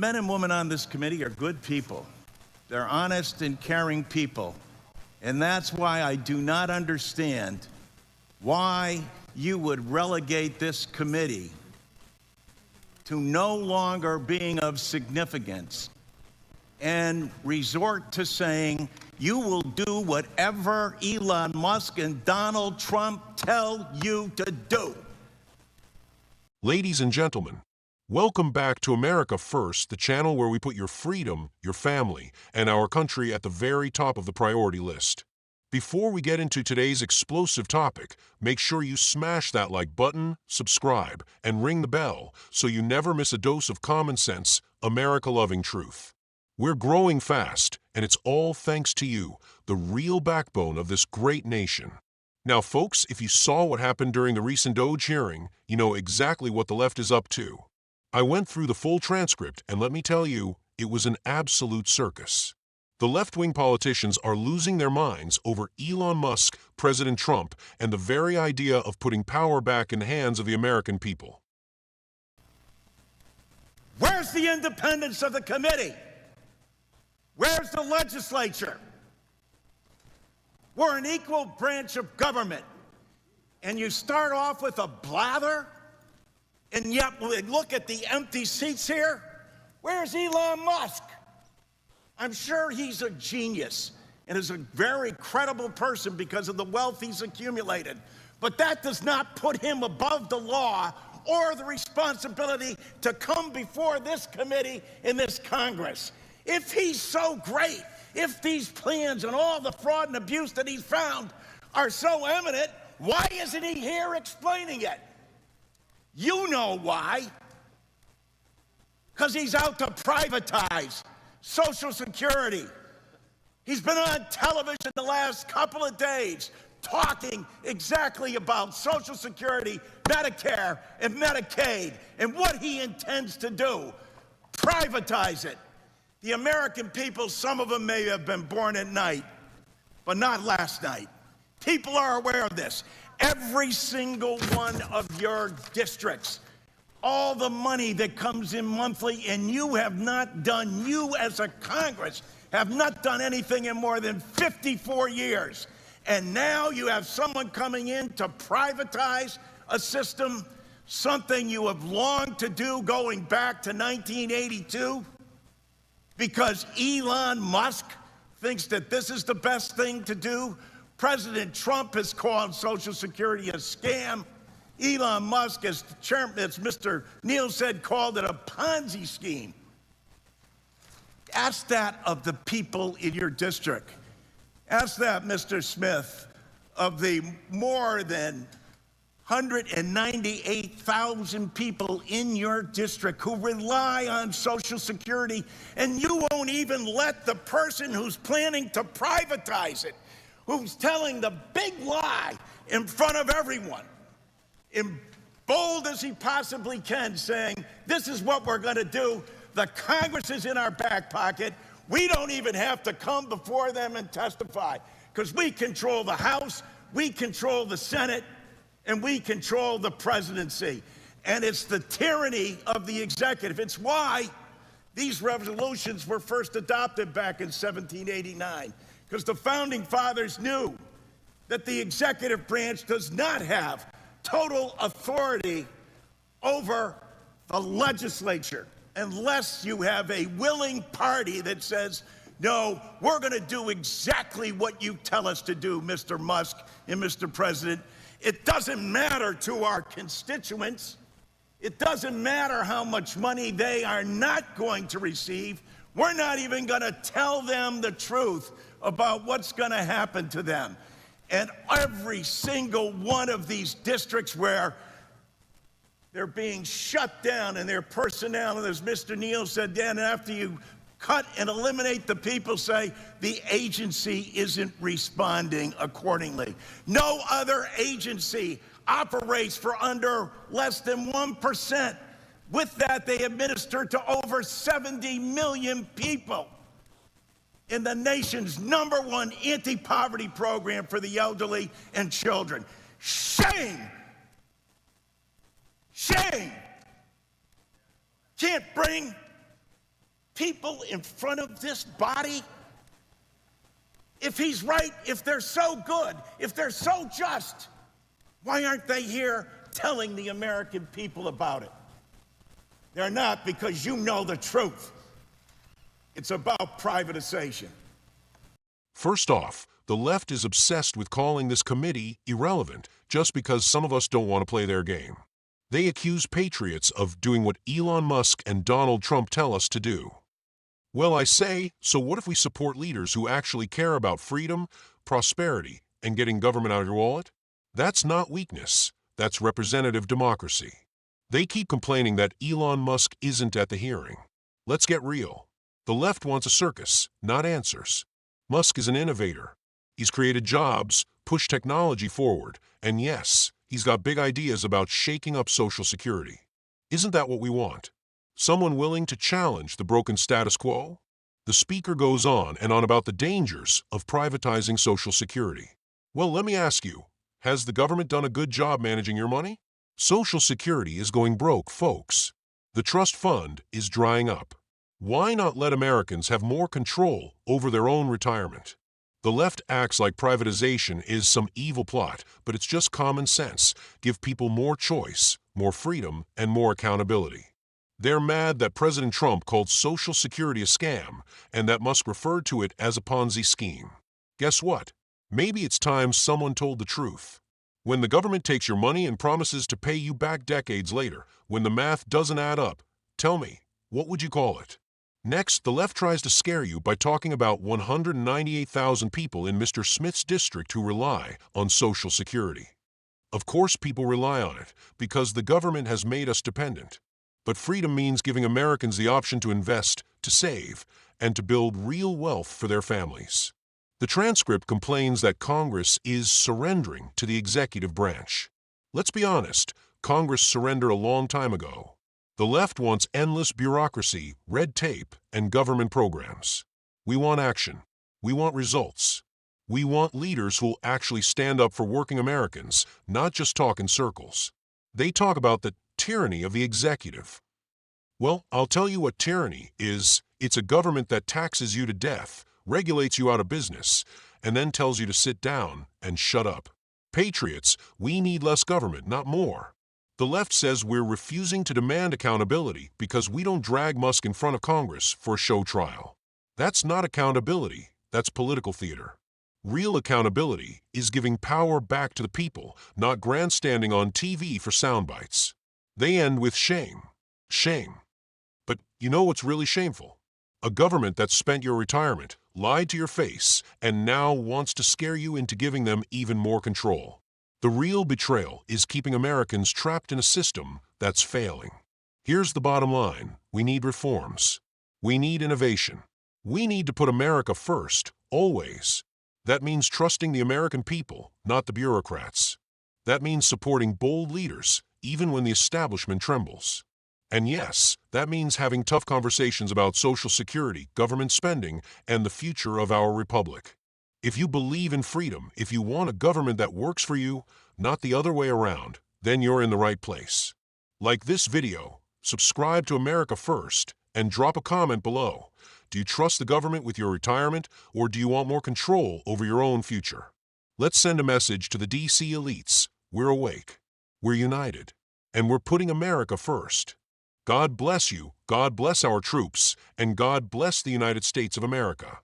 men and women on this committee are good people. They're honest and caring people. And that's why I do not understand why you would relegate this committee to no longer being of significance and resort to saying you will do whatever Elon Musk and Donald Trump tell you to do. Ladies and gentlemen, welcome back to America First, the channel where we put your freedom, your family, and our country at the very top of the priority list. Before we get into today's explosive topic, make sure you smash that like button, subscribe, and ring the bell so you never miss a dose of common sense, America-loving truth. We're growing fast, and it's all thanks to you, the real backbone of this great nation. Now, folks, if you saw what happened during the recent DOGE hearing, you know exactly what the left is up to. I went through the full transcript, and let me tell you, it was an absolute circus. The left-wing politicians are losing their minds over Elon Musk, President Trump, and the very idea of putting power back in the hands of the American people. Where's the independence of the committee? Where's the legislature? We're an equal branch of government. And you start off with a blather, and yet look at the empty seats here. Where's Elon Musk? I'm sure he's a genius and is a very credible person because of the wealth he's accumulated. But that does not put him above the law or the responsibility to come before this committee in this Congress. If he's so great, if these plans and all the fraud and abuse that he's found are so eminent, why isn't he here explaining it? You know why. Because he's out to privatize Social Security. He's been on television the last couple of days talking exactly about Social Security, Medicare, and Medicaid, and what he intends to do. Privatize it. The American people, some of them may have been born at night, but not last night. People are aware of this. Every single one of your districts, all the money that comes in monthly, and you have not done, you as a Congress, have not done anything in more than 54 years. And now you have someone coming in to privatize a system, something you have longed to do going back to 1982, because Elon Musk thinks that this is the best thing to do. President Trump has called Social Security a scam. Elon Musk, as the chairman, as Mr. Neal said, called it a Ponzi scheme. Ask that of the people in your district. Ask that, Mr. Smith, of the more than 198,000 people in your district who rely on Social Security, and you won't even let the person who's planning to privatize it, who's telling the big lie in front of everyone, in bold as he possibly can, saying, this is what we're going to do. The Congress is in our back pocket. We don't even have to come before them and testify because we control the House, we control the Senate, and we control the presidency. And it's the tyranny of the executive. It's why these resolutions were first adopted back in 1789, because the founding fathers knew that the executive branch does not have total authority over the legislature unless you have a willing party that says, no, we're going to do exactly what you tell us to do, Mr. Musk and Mr. President. It doesn't matter to our constituents. It doesn't matter how much money they are not going to receive. We're not even going to tell them the truth about what's going to happen to them. And every single one of these districts where they're being shut down and their personnel, and as Mr. Neal said, Dan, after you cut and eliminate the people, say the agency isn't responding accordingly. No other agency operates for under less than 1%. With that, they administer to over 70 million people in the nation's #1 anti-poverty program for the elderly and children. Shame! Shame! Can't bring people in front of this body? If he's right, if they're so good, if they're so just, why aren't they here telling the American people about it? They're not, because you know the truth. It's about privatization. First off, the left is obsessed with calling this committee irrelevant just because some of us don't want to play their game. They accuse patriots of doing what Elon Musk and Donald Trump tell us to do. Well, I say, so what if we support leaders who actually care about freedom, prosperity, and getting government out of your wallet? That's not weakness. That's representative democracy. They keep complaining that Elon Musk isn't at the hearing. Let's get real. The left wants a circus, not answers. Musk is an innovator. He's created jobs, pushed technology forward, and yes, he's got big ideas about shaking up Social Security. Isn't that what we want? Someone willing to challenge the broken status quo? The speaker goes on and on about the dangers of privatizing Social Security. Well, let me ask you, has the government done a good job managing your money? Social Security is going broke, folks. The trust fund is drying up. Why not let Americans have more control over their own retirement? The left acts like privatization is some evil plot, but it's just common sense. Give people more choice, more freedom, and more accountability. They're mad that President Trump called Social Security a scam and that Musk referred to it as a Ponzi scheme. Guess what? Maybe it's time someone told the truth. When the government takes your money and promises to pay you back decades later, when the math doesn't add up, tell me, what would you call it? Next, the left tries to scare you by talking about 198,000 people in Mr. Smith's district who rely on Social Security. Of course people rely on it, because the government has made us dependent. But freedom means giving Americans the option to invest, to save, and to build real wealth for their families. The transcript complains that Congress is surrendering to the executive branch. Let's be honest, Congress surrendered a long time ago. The left wants endless bureaucracy, red tape, and government programs. We want action. We want results. We want leaders who will actually stand up for working Americans, not just talk in circles. They talk about the tyranny of the executive. Well, I'll tell you what tyranny is. It's a government that taxes you to death, regulates you out of business, and then tells you to sit down and shut up. Patriots, we need less government, not more. The left says we're refusing to demand accountability because we don't drag Musk in front of Congress for a show trial. That's not accountability, that's political theater. Real accountability is giving power back to the people, not grandstanding on TV for sound bites. They end with shame. Shame. But you know what's really shameful? A government that spent your retirement, lied to your face, and now wants to scare you into giving them even more control. The real betrayal is keeping Americans trapped in a system that's failing. Here's the bottom line. We need reforms. We need innovation. We need to put America first, always. That means trusting the American people, not the bureaucrats. That means supporting bold leaders, even when the establishment trembles. And yes, that means having tough conversations about Social Security, government spending, and the future of our republic. If you believe in freedom, if you want a government that works for you, not the other way around, then you're in the right place. Like this video, subscribe to America First, and drop a comment below. Do you trust the government with your retirement, or do you want more control over your own future? Let's send a message to the DC elites. We're awake, we're united, and we're putting America first. God bless you, God bless our troops, and God bless the United States of America.